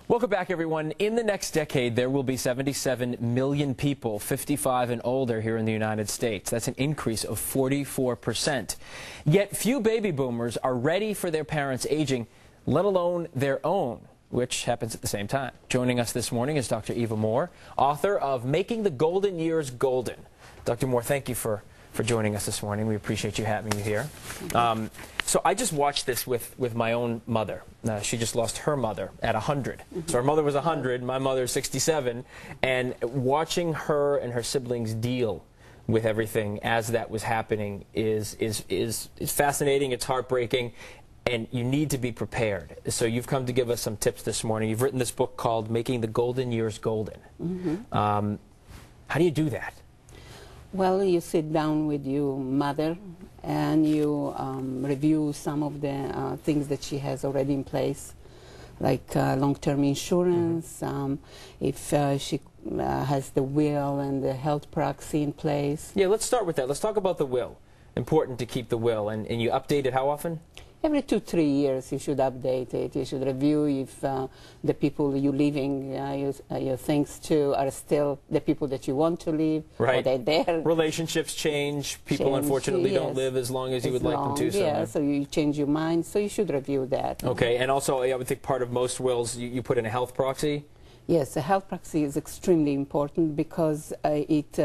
Welcome back, everyone. In the next decade, there will be 77 million people 55 and older here in the United States. That's an increase of 44%. Yet few baby boomers are ready for their parents' aging, let alone their own, which happens at the same time. Joining us this morning is Dr. Eva Mor, author of Making the Golden Years Golden. Dr. Mor, thank you for joining us this morning. We appreciate you having you here. So I just watched this with my own mother. She just lost her mother at 100. So her mother was 100, my mother is 67, and watching her and her siblings deal with everything as that was happening is fascinating, it's heartbreaking, and you need to be prepared. So you've come to give us some tips this morning. You've written this book called Making the Golden Years Golden. How do you do that? Well, you sit down with your mother and you review some of the things that she has already in place, like long-term insurance, if she has the will and the health proxy in place. Yeah, let's start with that. Let's talk about the will. Important to keep the will. And you update it how often? Every 2-3 years you should update it. You should review if the people you're leaving your things to are still the people that you want to leave. Right. Or they're there. Relationships change. People unfortunately don't live as long as you would like them to. Yeah, so you change your mind. So you should review that. Okay, and also I would think part of most wills you put in a health proxy. Yes, a health proxy is extremely important because it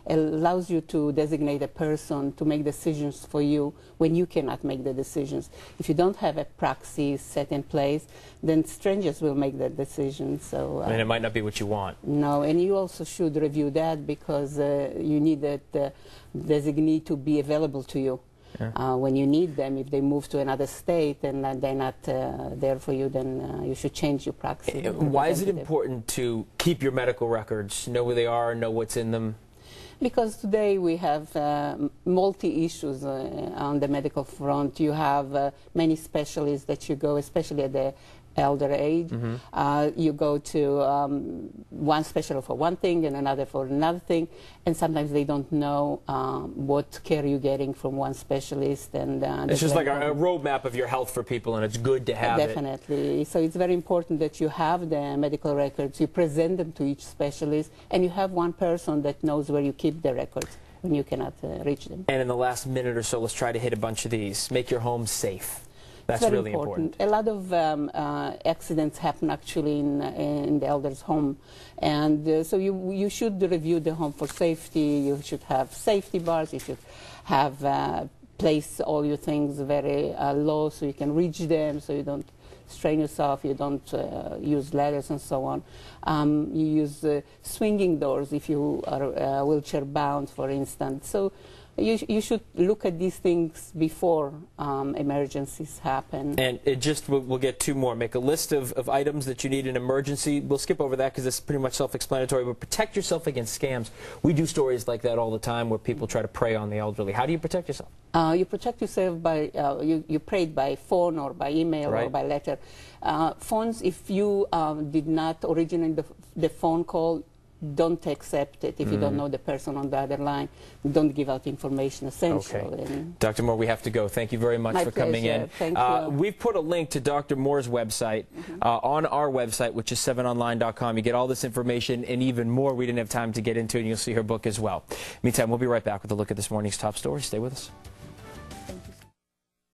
allows you to designate a person to make decisions for you when you cannot make the decisions. If you don't have a proxy set in place, then strangers will make that decision. So, and it might not be what you want. No, and you also should review that because you need that designee to be available to you. Yeah. When you need them. If they move to another state and they're not there for you, then you should change your proxy. Why is it important to keep your medical records, know where they are, know what's in them? Because today we have multi-issues on the medical front. You have many specialists that you go, especially at the elder age. You go to one specialist for one thing and another for another thing, and sometimes they don't know what care you're getting from one specialist. And it's just like a roadmap of your health for people, and it's good to have Definitely. So it's very important that you have the medical records, you present them to each specialist, and you have one person that knows where you keep the records when you cannot reach them. And in the last minute or so, let's try to hit a bunch of these. Make your home safe. That's really important. A lot of accidents happen actually in the elder's home, and so you should review the home for safety. You should have safety bars. You should have place all your things very low so you can reach them, so you don't strain yourself. You don't use ladders and so on. You use swinging doors if you are wheelchair bound, for instance. So you should look at these things before emergencies happen. And we'll get two more. Make a list of items that you need in emergency. We'll skip over that because it's pretty much self-explanatory, but protect yourself against scams. We do stories like that all the time where people try to prey on the elderly. How do you protect yourself? You protect yourself by, you pray it by phone or by email or by letter. Phones, if you did not originate the phone call, don't accept it. If you don't know the person on the other line, don't give out information essential. Okay. Dr. Mor, we have to go. Thank you very much for coming in. Thank you. We've put a link to Dr. Mor's website on our website, which is 7online.com. You get all this information and even more we didn't have time to get into, and you'll see her book as well. Meantime, we'll be right back with a look at this morning's top stories. Stay with us.